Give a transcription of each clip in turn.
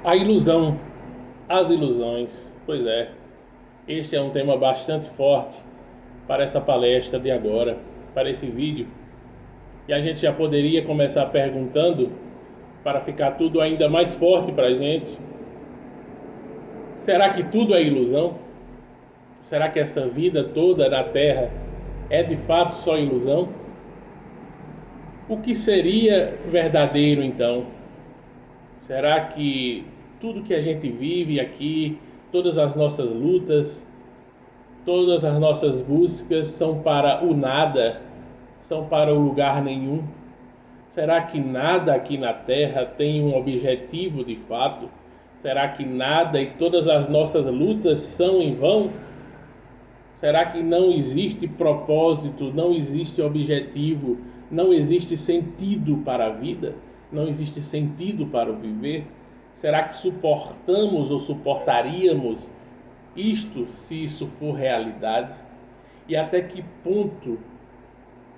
A ilusão, as ilusões. Pois é, este é um tema bastante forte para essa palestra de agora, para esse vídeo. E a gente já poderia começar perguntando, para ficar tudo ainda mais forte para a gente: será que tudo é ilusão? Será que essa vida toda na Terra é de fato só ilusão? O que seria verdadeiro então? Será que tudo que a gente vive aqui, todas as nossas lutas, todas as nossas buscas são para o nada, são para o lugar nenhum? Será que nada aqui na Terra tem um objetivo de fato? Será que nada e todas as nossas lutas são em vão? Será que não existe propósito, não existe objetivo, não existe sentido para a vida? Não existe sentido para o viver? Será que suportamos ou suportaríamos isto se isso for realidade? E até que ponto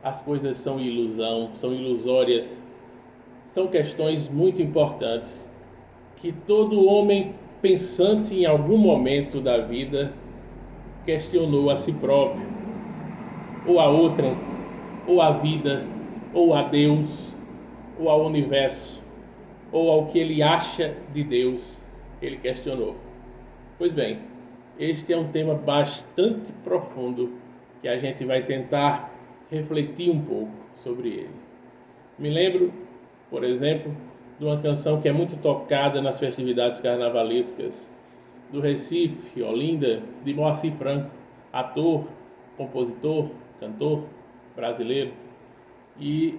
as coisas são ilusão, são ilusórias? São questões muito importantes que todo homem pensante em algum momento da vida questionou a si próprio, ou a outrem, ou a vida, ou a Deus, ou ao universo, ou ao que ele acha de Deus, ele questionou. Pois bem, este é um tema bastante profundo que a gente vai tentar refletir um pouco sobre ele. Me lembro, por exemplo, de uma canção que é muito tocada nas festividades carnavalescas do Recife, Olinda, de Moacir Franco, ator, compositor, cantor brasileiro. E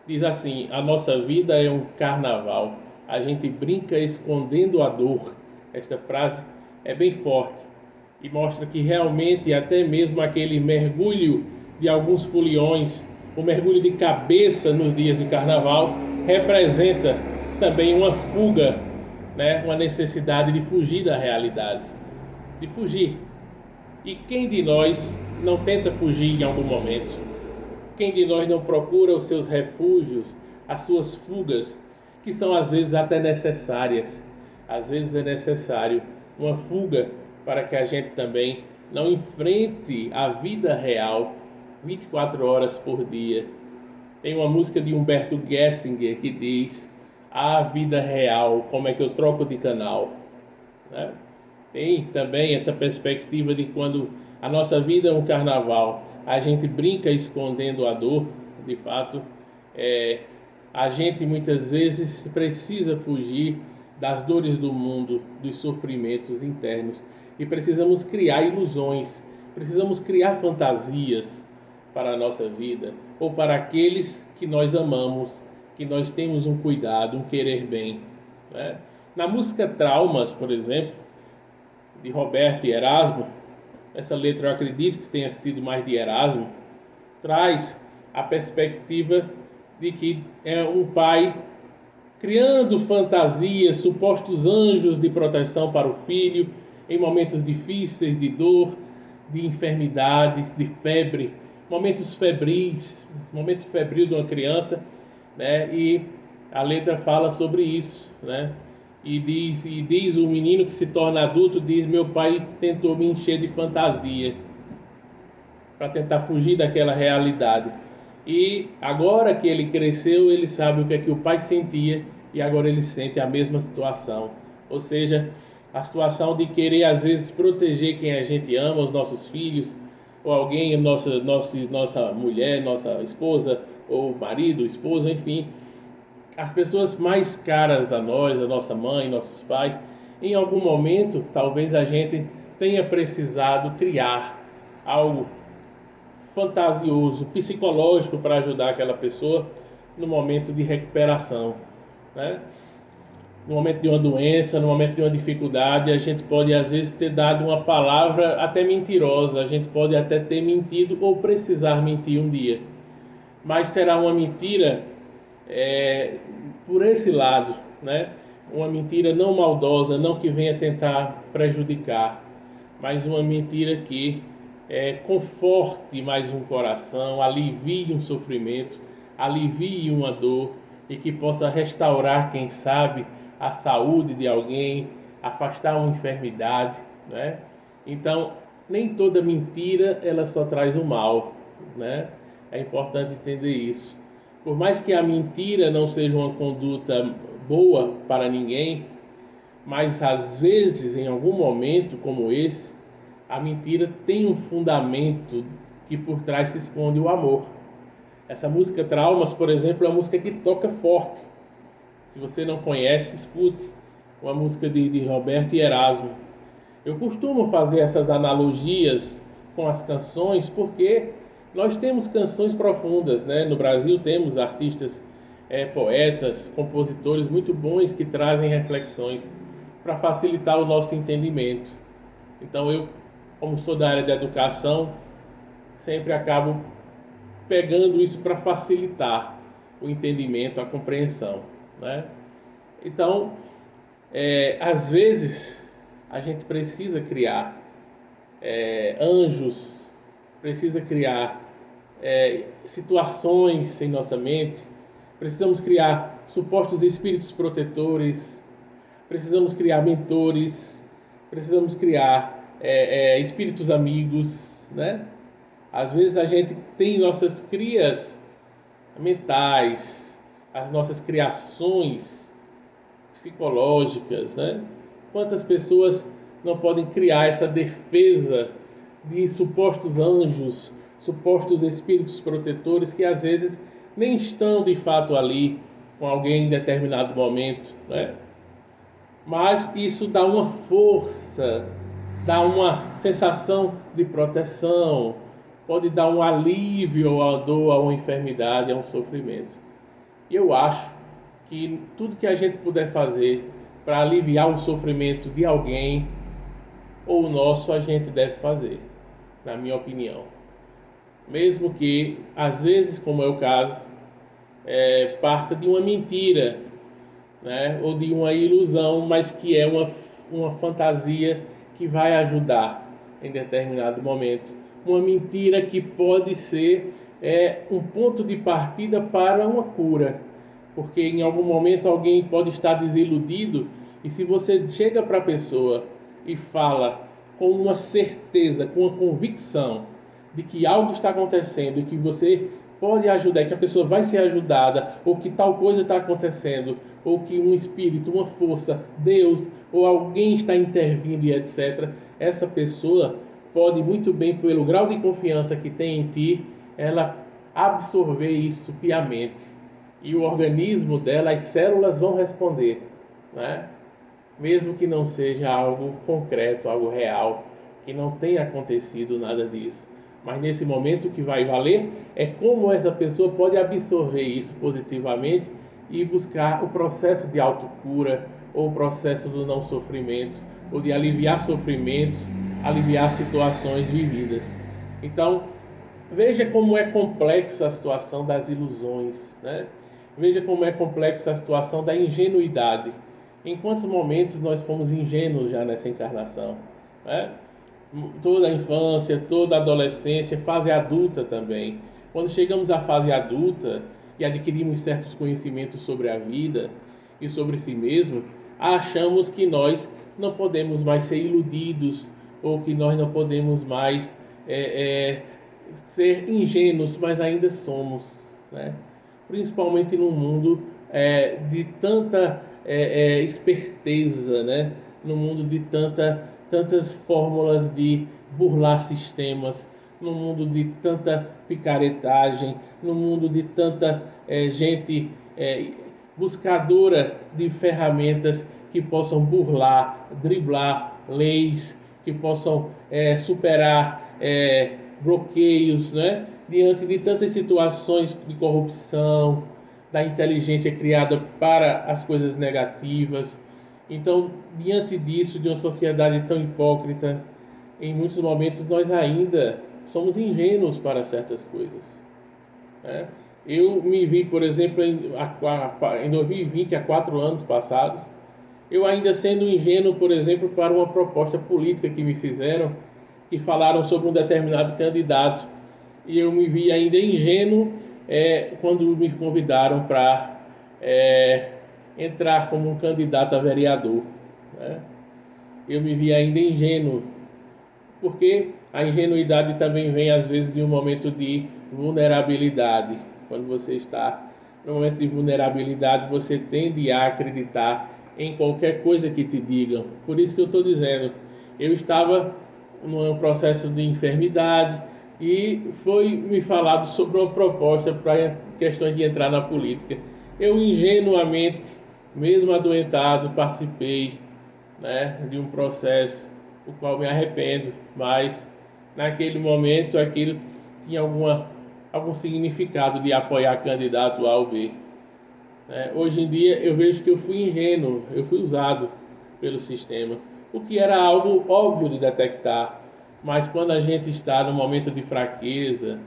diz assim: a nossa vida é um carnaval, a gente brinca escondendo a dor. Esta frase é bem forte e mostra que realmente até mesmo aquele mergulho de alguns foliões, o mergulho de cabeça nos dias de carnaval, representa também uma fuga, né? Uma necessidade de fugir da realidade, de fugir. E quem de nós não tenta fugir em algum momento? Quem de nós não procura os seus refúgios, as suas fugas, que são às vezes até necessárias? Às vezes é necessário uma fuga para que a gente também não enfrente a vida real 24 horas por dia. Tem uma música de Humberto Gessinger que diz: a vida real, como é que eu troco de canal? Né? Tem também essa perspectiva de quando a nossa vida é um carnaval, a gente brinca escondendo a dor. De fato, a gente muitas vezes precisa fugir das dores do mundo, dos sofrimentos internos, e precisamos criar ilusões, precisamos criar fantasias para a nossa vida, ou para aqueles que nós amamos, que nós temos um cuidado, um querer bem, né? Na música Traumas, por exemplo, de Roberto e Erasmo, essa letra eu acredito que tenha sido mais de Erasmo, traz a perspectiva de que é um pai criando fantasias, supostos anjos de proteção para o filho em momentos difíceis, de dor, de enfermidade, de febre, momentos febris, momento febril de uma criança, né? E a letra fala sobre isso, né? E diz o menino que se torna adulto, diz: meu pai tentou me encher de fantasia para tentar fugir daquela realidade. E agora que ele cresceu, ele sabe o que é que o pai sentia, e agora ele sente a mesma situação. Ou seja, a situação de querer às vezes proteger quem a gente ama, os nossos filhos, ou alguém, nossa mulher, nossa esposa, ou marido, esposa, enfim, as pessoas mais caras a nós, a nossa mãe, nossos pais. Em algum momento, talvez a gente tenha precisado criar algo fantasioso, psicológico, para ajudar aquela pessoa no momento de recuperação, né? No momento de uma doença, no momento de uma dificuldade, a gente pode às vezes ter dado uma palavra até mentirosa, a gente pode até ter mentido ou precisar mentir um dia, mas será uma mentira por esse lado, né? Uma mentira não maldosa, não que venha tentar prejudicar, mas uma mentira que conforte mais um coração, alivie um sofrimento, alivie uma dor, e que possa restaurar, quem sabe, a saúde de alguém, afastar uma enfermidade, né? Então, nem toda mentira ela só traz o mal, né? É importante entender isso. Por mais que a mentira não seja uma conduta boa para ninguém, mas às vezes, em algum momento como esse, a mentira tem um fundamento que por trás se esconde o amor. Essa música Traumas, por exemplo, é uma música que toca forte. Se você não conhece, escute. Uma música de Roberto e Erasmo. Eu costumo fazer essas analogias com as canções porque nós temos canções profundas, né? No Brasil temos artistas, poetas, compositores muito bons que trazem reflexões para facilitar o nosso entendimento. Então eu, como sou da área da educação, sempre acabo pegando isso para facilitar o entendimento, a compreensão, né? Então, às vezes a gente precisa criar anjos, precisa criar situações em nossa mente, precisamos criar supostos espíritos protetores, precisamos criar mentores, precisamos criar espíritos amigos, né? Às vezes a gente tem nossas crias mentais, as nossas criações psicológicas, né? Quantas pessoas não podem criar essa defesa de supostos anjos, supostos espíritos protetores que às vezes nem estão de fato ali com alguém em determinado momento, né? Mas isso dá uma força, dá uma sensação de proteção, pode dar um alívio à dor, a uma enfermidade, a um sofrimento. E eu acho que tudo que a gente puder fazer para aliviar o sofrimento de alguém ou o nosso, a gente deve fazer, na minha opinião. Mesmo que, às vezes, como é o caso, parta de uma mentira, né? Ou de uma ilusão, mas que é uma fantasia que vai ajudar em determinado momento. Uma mentira que pode ser um ponto de partida para uma cura, porque em algum momento alguém pode estar desiludido e se você chega para a pessoa e fala com uma certeza, com uma convicção de que algo está acontecendo e que você pode ajudar, que a pessoa vai ser ajudada, ou que tal coisa está acontecendo, ou que um espírito, uma força, Deus, ou alguém está intervindo e etc. Essa pessoa pode muito bem, pelo grau de confiança que tem em ti, ela absorver isso piamente. E o organismo dela, as células vão responder, né? Mesmo que não seja algo concreto, algo real, que não tenha acontecido nada disso. Mas nesse momento o que vai valer é como essa pessoa pode absorver isso positivamente e buscar o processo de autocura, ou o processo do não sofrimento, ou de aliviar sofrimentos, aliviar situações vividas. Então, veja como é complexa a situação das ilusões, né? Veja como é complexa a situação da ingenuidade. Em quantos momentos nós fomos ingênuos já nessa encarnação, né? Toda a infância, toda a adolescência, fase adulta também. Quando chegamos à fase adulta e adquirimos certos conhecimentos sobre a vida e sobre si mesmo, achamos que nós não podemos mais ser iludidos ou que nós não podemos mais ser ingênuos, mas ainda somos, né? Principalmente num mundo de tanta esperteza, né? No mundo de tantas fórmulas de burlar sistemas, no mundo de tanta picaretagem, no mundo de tanta gente buscadora de ferramentas que possam burlar, driblar leis, que possam superar bloqueios, né? Diante de tantas situações de corrupção, da inteligência criada para as coisas negativas. Então, diante disso, de uma sociedade tão hipócrita, em muitos momentos nós ainda somos ingênuos para certas coisas, né? Eu me vi, por exemplo, em 2020, há 4 anos passados, eu ainda sendo ingênuo, por exemplo, para uma proposta política que me fizeram, que falaram sobre um determinado candidato, e eu me vi ainda ingênuo quando me convidaram para entrar como um candidato a vereador, né? Eu me vi ainda ingênuo, porque a ingenuidade também vem às vezes de um momento de vulnerabilidade. Quando você está no momento de vulnerabilidade, você tende a acreditar em qualquer coisa que te digam. Por isso que eu estou dizendo, eu estava num processo de enfermidade e foi me falado sobre uma proposta para questões de entrar na política. Eu ingenuamente, mesmo adoentado, participei, né, de um processo o qual me arrependo, mas naquele momento aquilo tinha algum significado de apoiar candidato A ou B. Hoje em dia eu vejo que eu fui ingênuo, eu fui usado pelo sistema, o que era algo óbvio de detectar, mas quando a gente está no momento de fraqueza,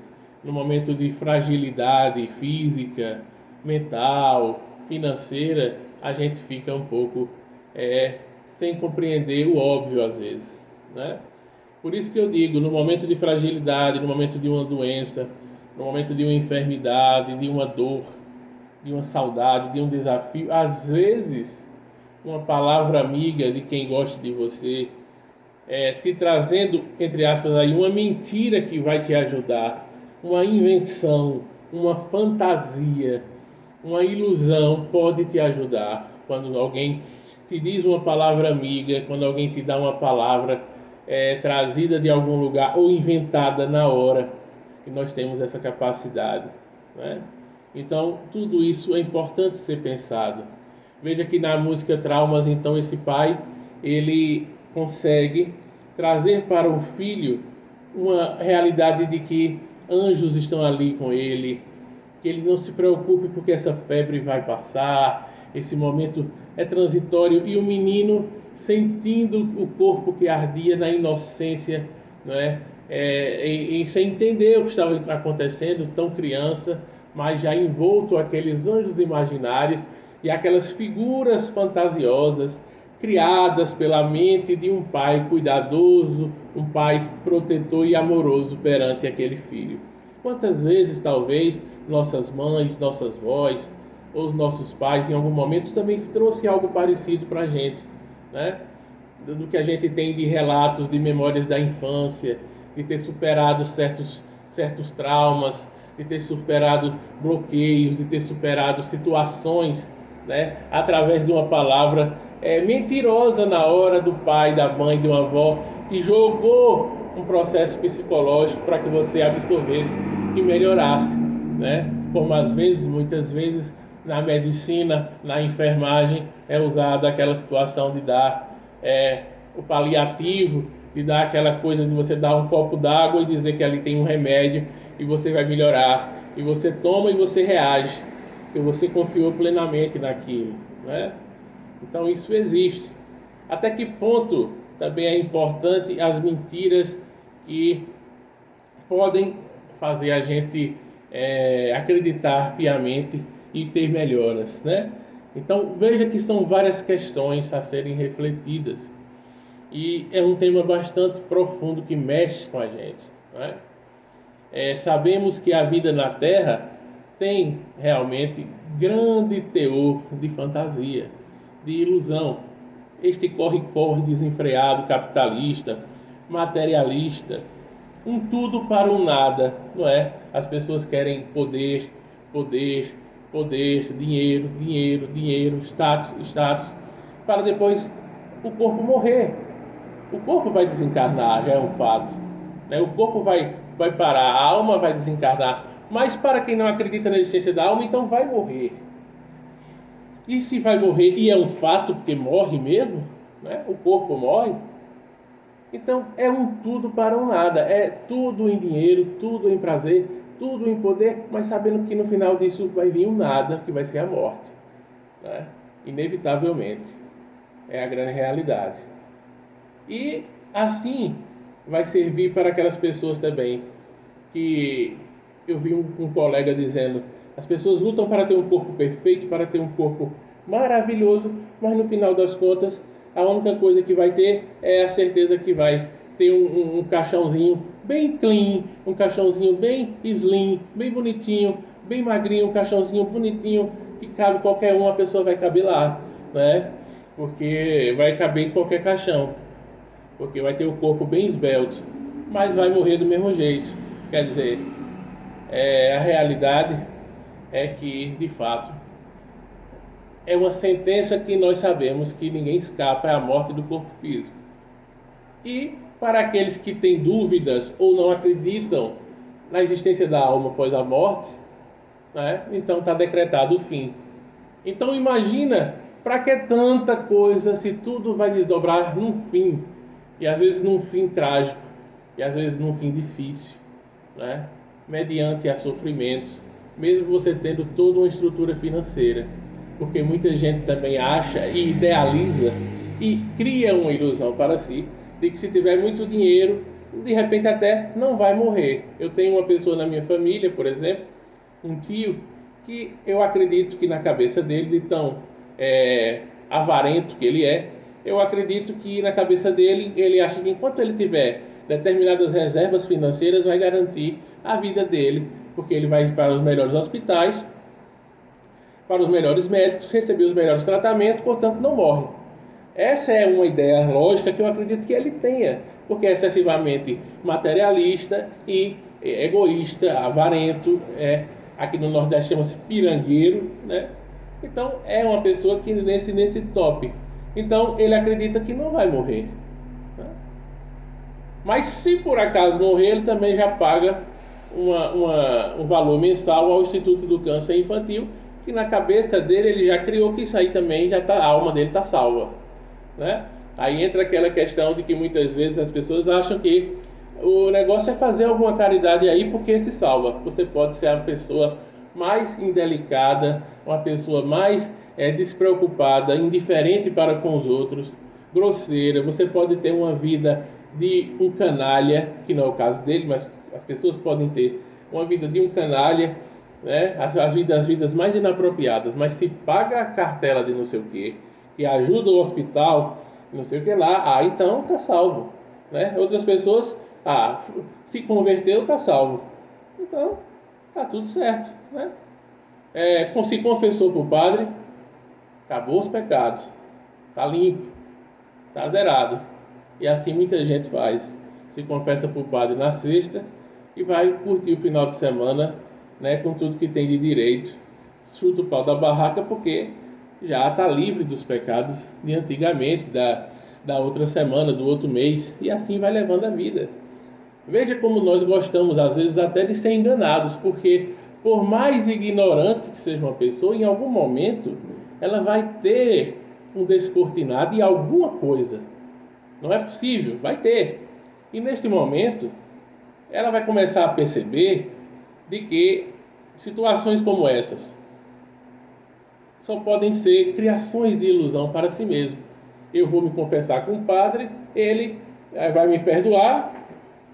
no momento de fragilidade física, mental, financeira, a gente fica um pouco sem compreender o óbvio às vezes, né? Por isso que eu digo, no momento de fragilidade, no momento de uma doença, no momento de uma enfermidade, de uma dor, de uma saudade, de um desafio, às vezes uma palavra amiga de quem gosta de você, te trazendo, entre aspas, aí, uma mentira que vai te ajudar, uma invenção, uma fantasia, uma ilusão pode te ajudar. Quando alguém te diz uma palavra amiga, quando alguém te dá uma palavra trazida de algum lugar ou inventada na hora, que nós temos essa capacidade, né? Então, tudo isso é importante ser pensado. Veja que na música Traumas, então, esse pai, ele consegue trazer para o filho uma realidade de que anjos estão ali com ele, que ele não se preocupe porque essa febre vai passar, esse momento é transitório, e o menino sentindo o corpo que ardia na inocência, não é? E sem entender o que estava acontecendo, tão criança, mas já envolto aqueles anjos imaginários e aquelas figuras fantasiosas criadas pela mente de um pai cuidadoso, um pai protetor e amoroso perante aquele filho. Quantas vezes, talvez, nossas mães, nossas vós, ou os nossos pais, em algum momento, também trouxe algo parecido para a gente, né? Do que a gente tem de relatos, de memórias da infância, de ter superado certos traumas, de ter superado bloqueios, de ter superado situações, né, através de uma palavra mentirosa na hora do pai, da mãe, de uma avó, que jogou um processo psicológico para que você absorvesse e melhorasse, né? Como às vezes, muitas vezes, na medicina, na enfermagem, é usada aquela situação de dar o paliativo, de dar aquela coisa de você dar um copo d'água e dizer que ali tem um remédio e você vai melhorar. E você toma e você reage, porque você confiou plenamente naquilo, né? Então isso existe. Até que ponto também é importante as mentiras que podem fazer a gente acreditar piamente e ter melhoras, né? Então veja que são várias questões a serem refletidas e é um tema bastante profundo que mexe com a gente, né? Sabemos que a vida na Terra tem realmente grande teor de fantasia, de ilusão. Este corre-corre desenfreado, capitalista, materialista, um tudo para um nada, não é? As pessoas querem poder, poder, poder, dinheiro, dinheiro, dinheiro, status, status, para depois o corpo morrer. O corpo vai desencarnar, já é um fato, né? O corpo vai parar, a alma vai desencarnar. Mas para quem não acredita na existência da alma, então vai morrer. E se vai morrer, e é um fato, porque morre mesmo, né? O corpo morre. Então é um tudo para um nada, é tudo em dinheiro, tudo em prazer, tudo em poder, mas sabendo que no final disso vai vir um nada, que vai ser a morte, né? Inevitavelmente, é a grande realidade. E assim vai servir para aquelas pessoas também, que eu vi um colega dizendo, as pessoas lutam para ter um corpo perfeito, para ter um corpo maravilhoso, mas no final das contas a única coisa que vai ter é a certeza que vai ter um caixãozinho bem clean, um caixãozinho bem slim, bem bonitinho, bem magrinho, um caixãozinho bonitinho, que cabe qualquer um, a pessoa vai caber lá, né? Porque vai caber em qualquer caixão, porque vai ter o corpo bem esbelto, mas vai morrer do mesmo jeito. Quer dizer, a realidade é que, de fato, é uma sentença que nós sabemos que ninguém escapa, é a morte do corpo físico. E para aqueles que têm dúvidas ou não acreditam na existência da alma após a morte, né? Então está decretado o fim. Então imagina, para que tanta coisa se tudo vai desdobrar num fim, e às vezes num fim trágico, e às vezes num fim difícil, né? Mediante a sofrimentos, mesmo você tendo toda uma estrutura financeira, porque muita gente também acha e idealiza e cria uma ilusão para si de que se tiver muito dinheiro, de repente até não vai morrer. Eu tenho uma pessoa na minha família, por exemplo, um tio, que eu acredito que na cabeça dele, de tão avarento que ele é, eu acredito que na cabeça dele, ele acha que enquanto ele tiver determinadas reservas financeiras, vai garantir a vida dele, porque ele vai para os melhores hospitais, para os melhores médicos, receber os melhores tratamentos, portanto não morre. Essa é uma ideia lógica que eu acredito que ele tenha, porque é excessivamente materialista e egoísta, avarento, aqui no Nordeste chama-se pirangueiro, né? Então é uma pessoa que nesse top. Então ele acredita que não vai morrer, né? Mas se por acaso morrer, ele também já paga um valor mensal ao Instituto do Câncer Infantil, que na cabeça dele ele já criou que isso aí também já tá, a alma dele está salva, né? Aí entra aquela questão de que muitas vezes as pessoas acham que o negócio é fazer alguma caridade aí porque se salva. Você pode ser a pessoa mais indelicada, uma pessoa mais despreocupada, indiferente para com os outros, grosseira. Você pode ter uma vida de um canalha, que não é o caso dele, mas as pessoas podem ter uma vida de um canalha, né? As vidas mais inapropriadas, mas se paga a cartela de não sei o que ajuda o hospital, não sei o que lá, então tá salvo, né? Outras pessoas, se converteu, tá salvo, então tá tudo certo, né? Se confessou para o padre, acabou os pecados, tá limpo, tá zerado. E assim muita gente faz, se confessa para o padre na sexta e vai curtir o final de semana, né, com tudo que tem de direito, chuta o pau da barraca porque já está livre dos pecados de antigamente, da outra semana, do outro mês, e assim vai levando a vida. Veja como nós gostamos, às vezes, até de ser enganados, porque por mais ignorante que seja uma pessoa, em algum momento ela vai ter um descortinado em alguma coisa. Não é possível, vai ter. E neste momento, ela vai começar a perceber de que situações como essas só podem ser criações de ilusão para si mesmo. Eu vou me confessar com o padre, ele vai me perdoar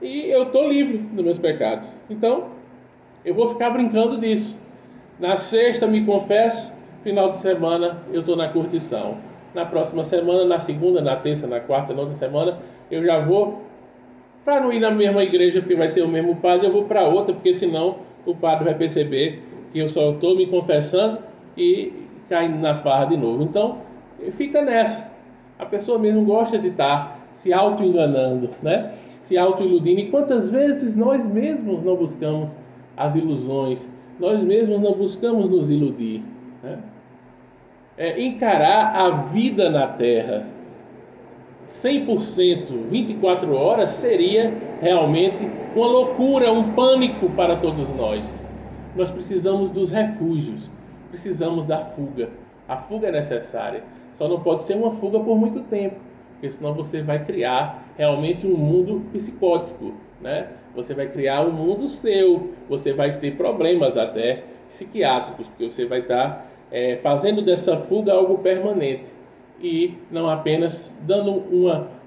e eu estou livre dos meus pecados. Então, eu vou ficar brincando disso. Na sexta me confesso, final de semana eu estou na curtição. Na próxima semana, na segunda, na terça, na quarta, na outra semana, eu já vou, para não ir na mesma igreja, porque vai ser o mesmo padre, eu vou para outra, porque senão o padre vai perceber que eu só estou me confessando e caindo na farra de novo. Então, fica nessa. A pessoa mesmo gosta de estar se auto-enganando, né? Se auto-iludindo. E quantas vezes nós mesmos não buscamos as ilusões, nós mesmos não buscamos nos iludir, né? Encarar a vida na Terra 100%, 24 horas, seria realmente uma loucura, um pânico para todos nós. Nós precisamos dos refúgios, precisamos da fuga. A fuga é necessária, só não pode ser uma fuga por muito tempo, porque senão você vai criar realmente um mundo psicótico, né? Você vai criar um mundo seu, você vai ter problemas até psiquiátricos, porque você vai estar fazendo dessa fuga algo permanente e não apenas dando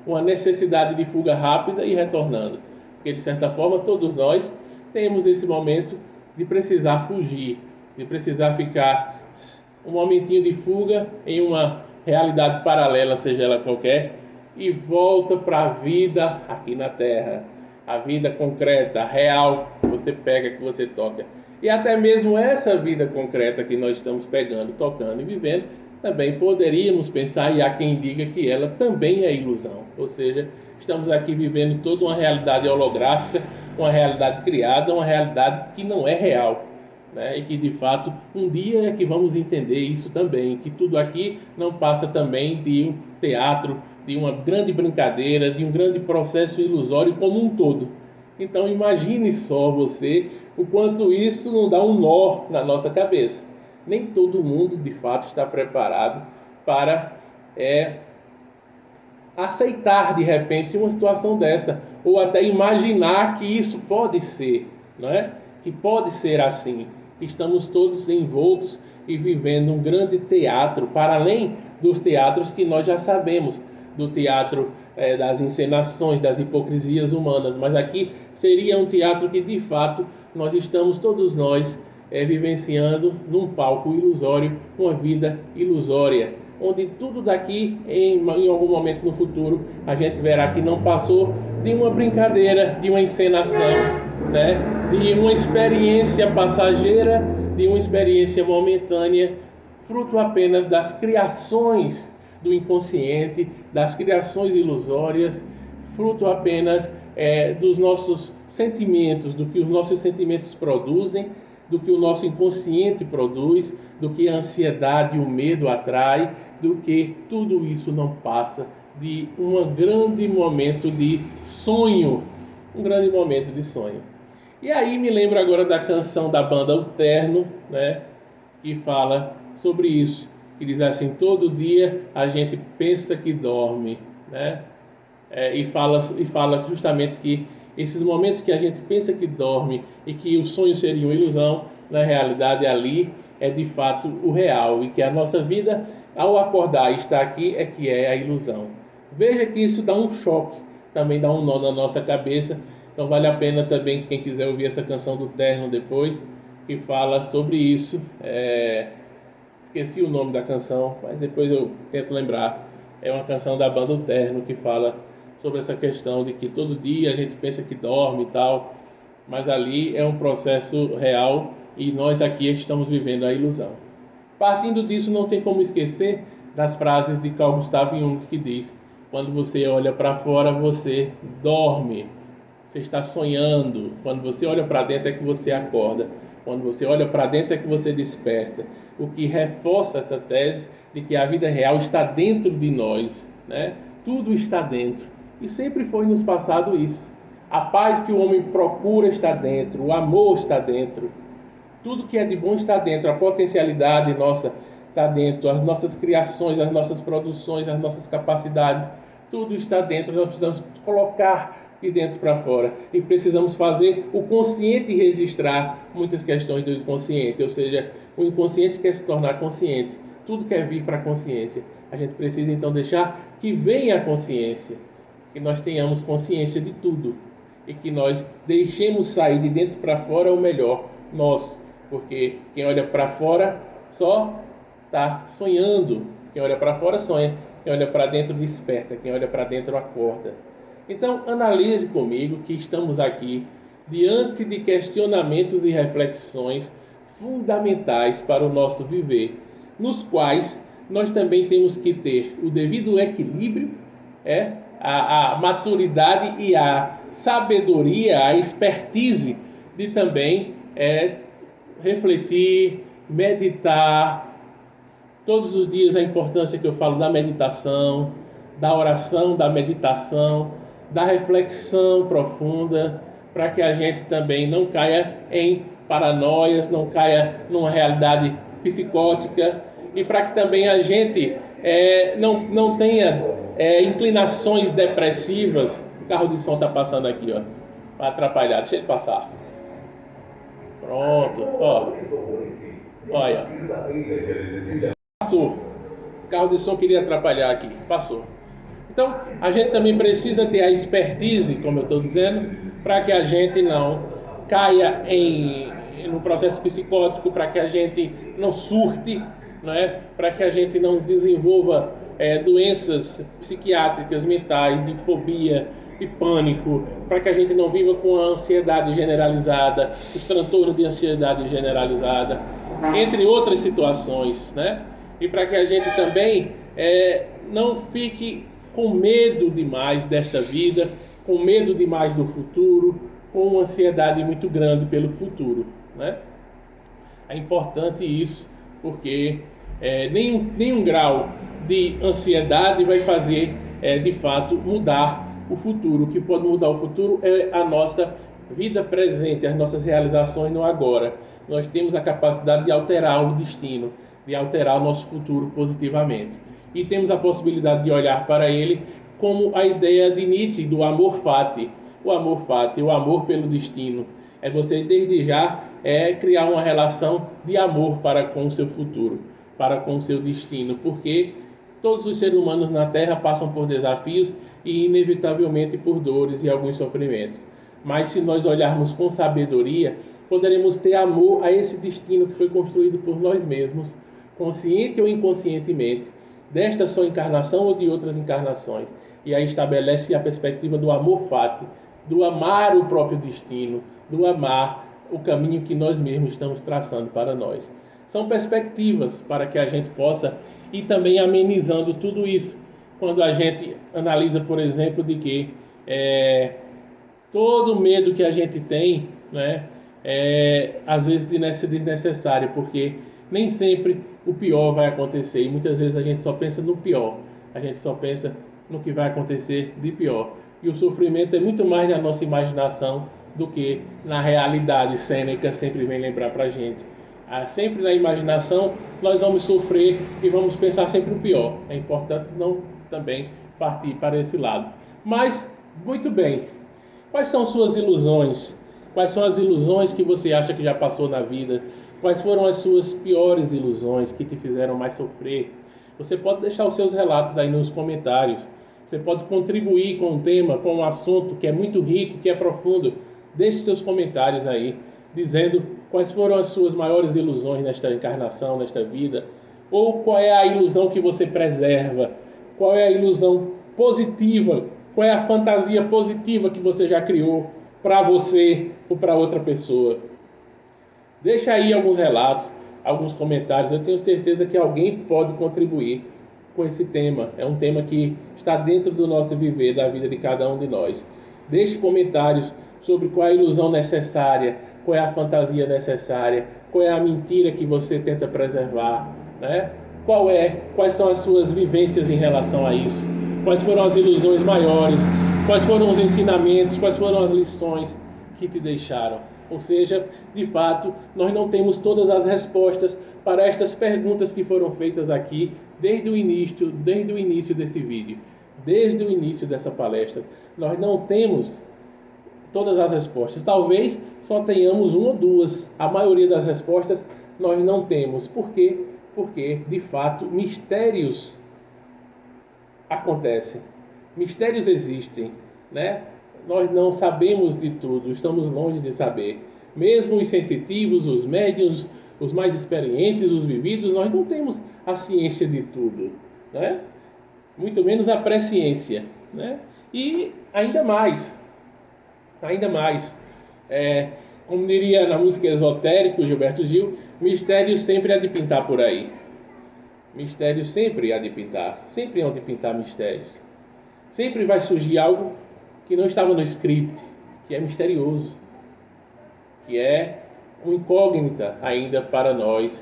uma necessidade de fuga rápida e retornando, porque de certa forma todos nós temos esse momento de precisar fugir, de precisar ficar um momentinho de fuga em uma realidade paralela, seja ela qualquer, e volta para a vida aqui na Terra, a vida concreta, real, que você pega, que você toca. E até mesmo essa vida concreta que nós estamos pegando, tocando e vivendo, também poderíamos pensar, e há quem diga que ela também é ilusão. Ou seja, estamos aqui vivendo toda uma realidade holográfica, uma realidade criada, uma realidade que não é real. Né? E que de fato um dia é que vamos entender isso também, que tudo aqui não passa também de um teatro, de uma grande brincadeira, de um grande processo ilusório como um todo. Então imagine só você o quanto isso não dá um nó na nossa cabeça. Nem todo mundo de fato está preparado para aceitar de repente uma situação dessa, ou até imaginar que isso pode ser, não é? Que pode ser assim. Estamos todos envoltos e vivendo um grande teatro, para além dos teatros que nós já sabemos, do teatro das encenações, das hipocrisias humanas, mas aqui seria um teatro que de fato nós estamos todos nós vivenciando num palco ilusório, uma vida ilusória, onde tudo daqui, em algum momento no futuro, a gente verá que não passou de uma brincadeira, de uma encenação, né? De uma experiência passageira, de uma experiência momentânea, fruto apenas das criações do inconsciente, das criações ilusórias, fruto apenas dos nossos sentimentos, do que os nossos sentimentos produzem, do que o nosso inconsciente produz, do que a ansiedade e o medo atrai, do que tudo isso não passa de um grande momento de sonho, um grande momento de sonho. E aí me lembro agora da canção da banda O Terno, né, que fala sobre isso, que diz assim: todo dia a gente pensa que dorme, né, e fala justamente que esses momentos que a gente pensa que dorme e que o sonho seria uma ilusão, na realidade ali é de fato o real, e que a nossa vida, ao acordar e estar aqui, é que é a ilusão. Veja que isso dá um choque, também dá um nó na nossa cabeça. Então vale a pena também, quem quiser ouvir essa canção do Terno depois, que fala sobre isso. Esqueci o nome da canção, mas depois eu tento lembrar. É uma canção da banda O Terno que fala sobre essa questão de que todo dia a gente pensa que dorme e tal, mas ali é um processo real e nós aqui estamos vivendo a ilusão. Partindo disso, não tem como esquecer das frases de Carl Gustav Jung, que diz: quando você olha para fora, você dorme, você está sonhando. Quando você olha para dentro é que você acorda. Quando você olha para dentro é que você desperta. O que reforça essa tese de que a vida real está dentro de nós, né? Tudo está dentro. E sempre foi nos passado isso. A paz que o homem procura está dentro, o amor está dentro. Tudo que é de bom está dentro, a potencialidade nossa está dentro, as nossas criações, as nossas produções, as nossas capacidades, tudo está dentro. Nós precisamos colocar de dentro para fora e precisamos fazer o consciente registrar muitas questões do inconsciente, ou seja, o inconsciente quer se tornar consciente, tudo quer vir para a consciência. A gente precisa então deixar que venha a consciência, que nós tenhamos consciência de tudo e que nós deixemos sair de dentro para fora o melhor, nós, porque quem olha para fora só está sonhando, quem olha para fora sonha, quem olha para dentro desperta, quem olha para dentro acorda. Então analise comigo que estamos aqui diante de questionamentos e reflexões fundamentais para o nosso viver, nos quais nós também temos que ter o devido equilíbrio, a maturidade e a sabedoria, a expertise de também refletir, meditar. Todos os dias a importância que eu falo da meditação, da oração, da meditação, da reflexão profunda, para que a gente também não caia em paranoias, não caia numa realidade psicótica, e para que também a gente não tenha inclinações depressivas. O carro de som está passando aqui, ó, para atrapalhar. Deixa ele passar. Pronto, ó. Olha. Passou. O carro de som queria atrapalhar aqui. Passou. Então, a gente também precisa ter a expertise, como eu estou dizendo, para que a gente não caia no processo psicótico, para que a gente não surte, não é? Para que a gente não desenvolva doenças psiquiátricas, mentais, de fobia, de pânico, para que a gente não viva com a ansiedade generalizada, os transtornos de ansiedade generalizada, entre outras situações, né? E para que a gente também não fique com medo demais desta vida, com medo demais do futuro, com uma ansiedade muito grande pelo futuro, né? É importante isso, porque nenhum grau de ansiedade vai fazer, de fato, mudar o futuro. O que pode mudar o futuro é a nossa vida presente, as nossas realizações no agora. Nós temos a capacidade de alterar o destino, de alterar o nosso futuro positivamente. E temos a possibilidade de olhar para ele como a ideia de Nietzsche, do amor fati. O amor fati, o amor pelo destino. É você, desde já, criar uma relação de amor para com o seu futuro, para com o seu destino, porque todos os seres humanos na Terra passam por desafios e, inevitavelmente, por dores e alguns sofrimentos. Mas se nós olharmos com sabedoria, poderemos ter amor a esse destino que foi construído por nós mesmos, consciente ou inconscientemente, desta sua encarnação ou de outras encarnações. E aí estabelece a perspectiva do amor fati, do amar o próprio destino, do amar o caminho que nós mesmos estamos traçando para nós. São perspectivas para que a gente possa ir também amenizando tudo isso. Quando a gente analisa, por exemplo, de que todo medo que a gente tem, né, às vezes desnecessário, porque nem sempre o pior vai acontecer e muitas vezes a gente só pensa no pior, a gente só pensa no que vai acontecer de pior. E o sofrimento é muito mais na nossa imaginação do que na realidade. Sêneca sempre vem lembrar para a gente. Sempre na imaginação nós vamos sofrer e vamos pensar sempre o pior. É importante não também partir para esse lado. Mas, muito bem, quais são suas ilusões? Quais são as ilusões que você acha que já passou na vida? Quais foram as suas piores ilusões que te fizeram mais sofrer? Você pode deixar os seus relatos aí nos comentários. Você pode contribuir com um tema, com um assunto que é muito rico, que é profundo. Deixe seus comentários aí, dizendo quais foram as suas maiores ilusões nesta encarnação, nesta vida. Ou qual é a ilusão que você preserva? Qual é a ilusão positiva? Qual é a fantasia positiva que você já criou para você ou para outra pessoa? Deixa aí alguns relatos, alguns comentários. Eu tenho certeza que alguém pode contribuir com esse tema. É um tema que está dentro do nosso viver, da vida de cada um de nós. Deixe comentários sobre qual é a ilusão necessária, qual é a fantasia necessária, qual é a mentira que você tenta preservar, né? Quais são as suas vivências em relação a isso? Quais foram as ilusões maiores? Quais foram os ensinamentos? Quais foram as lições que te deixaram? Ou seja, de fato, nós não temos todas as respostas para estas perguntas que foram feitas aqui desde o início desse vídeo, desde o início dessa palestra. Nós não temos todas as respostas. Talvez só tenhamos uma ou duas. A maioria das respostas nós não temos. Por quê? Porque, de fato, mistérios acontecem. Mistérios existem, né? Nós não sabemos de tudo, estamos longe de saber. Mesmo os sensitivos, os médiuns, os mais experientes, os vividos, nós não temos a ciência de tudo, né? Muito menos a presciência, né? E ainda mais, como diria na música esotérica, Gilberto Gil, mistérios sempre há de pintar por aí. Mistérios sempre há de pintar, sempre há de pintar mistérios. Sempre vai surgir algo que não estava no script, que é misterioso, que é uma incógnita ainda para nós,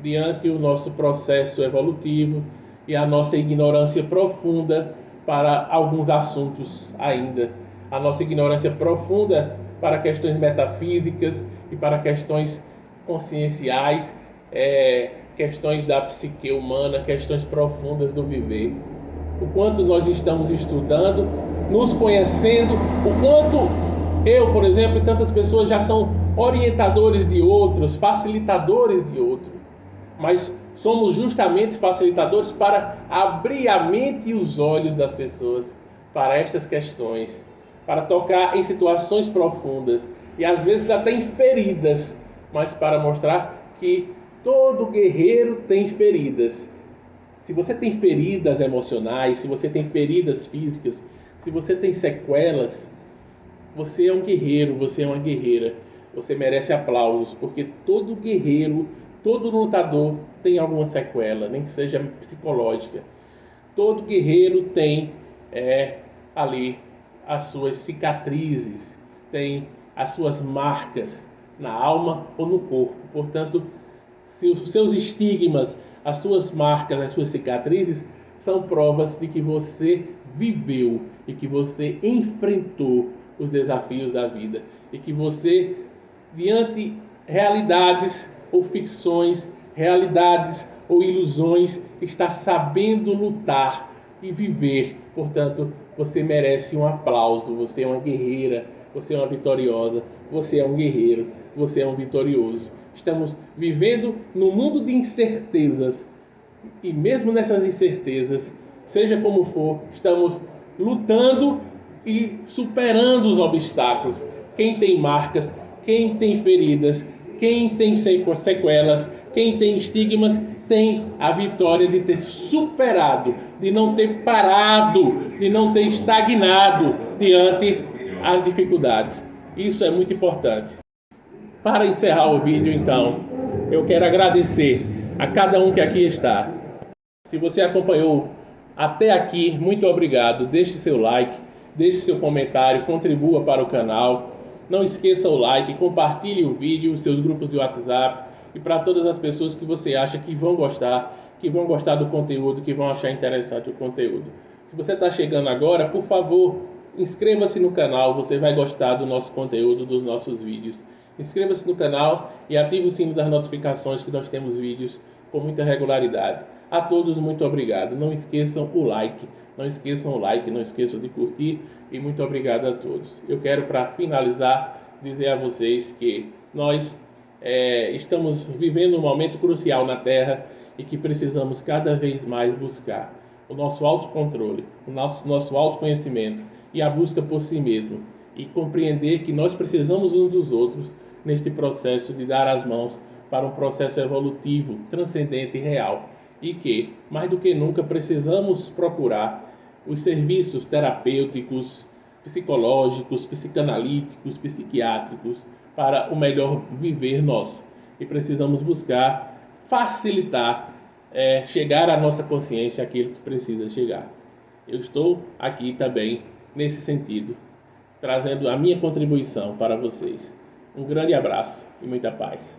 diante do nosso processo evolutivo e a nossa ignorância profunda para alguns assuntos ainda. A nossa ignorância profunda para questões metafísicas e para questões conscienciais, questões da psique humana, questões profundas do viver. O quanto nós estamos estudando, nos conhecendo, o quanto eu, por exemplo, e tantas pessoas já são orientadores de outros, facilitadores de outros, mas somos justamente facilitadores para abrir a mente e os olhos das pessoas para estas questões, para tocar em situações profundas e às vezes até em feridas, mas para mostrar que todo guerreiro tem feridas. Se você tem feridas emocionais, se você tem feridas físicas, se você tem sequelas, você é um guerreiro, você é uma guerreira. Você merece aplausos, porque todo guerreiro, todo lutador tem alguma sequela, nem que seja psicológica. Todo guerreiro tem ali as suas cicatrizes, tem as suas marcas na alma ou no corpo. Portanto, se os seus estigmas, as suas marcas, as suas cicatrizes são provas de que você viveu e que você enfrentou os desafios da vida e que você, diante realidades ou ficções, realidades ou ilusões, está sabendo lutar e viver. Portanto, você merece um aplauso. Você é uma guerreira, você é uma vitoriosa, você é um guerreiro, você é um vitorioso. Estamos vivendo num mundo de incertezas e mesmo nessas incertezas, seja como for, estamos lutando e superando os obstáculos. Quem tem marcas, quem tem feridas, quem tem sequelas, quem tem estigmas, tem a vitória de ter superado, de não ter parado, de não ter estagnado diante as dificuldades. Isso é muito importante. Para encerrar o vídeo, então, eu quero agradecer a cada um que aqui está. Se você acompanhou até aqui, muito obrigado. Deixe seu like, deixe seu comentário, contribua para o canal. Não esqueça o like, compartilhe o vídeo, seus grupos de WhatsApp e para todas as pessoas que você acha que vão gostar do conteúdo, que vão achar interessante o conteúdo. Se você está chegando agora, por favor, inscreva-se no canal, você vai gostar do nosso conteúdo, dos nossos vídeos. Inscreva-se no canal e ative o sino das notificações que nós temos vídeos com muita regularidade. A todos, muito obrigado. Não esqueçam o like, não esqueçam o like, não esqueçam de curtir e muito obrigado a todos. Eu quero, para finalizar, dizer a vocês que nós estamos vivendo um momento crucial na Terra e que precisamos cada vez mais buscar o nosso autocontrole, o nosso autoconhecimento e a busca por si mesmo e compreender que nós precisamos uns dos outros neste processo de dar as mãos para um processo evolutivo, transcendente e real. E que, mais do que nunca, precisamos procurar os serviços terapêuticos, psicológicos, psicanalíticos, psiquiátricos para o melhor viver nosso. E precisamos buscar facilitar, chegar à nossa consciência aquilo que precisa chegar. Eu estou aqui também, nesse sentido, trazendo a minha contribuição para vocês. Um grande abraço e muita paz.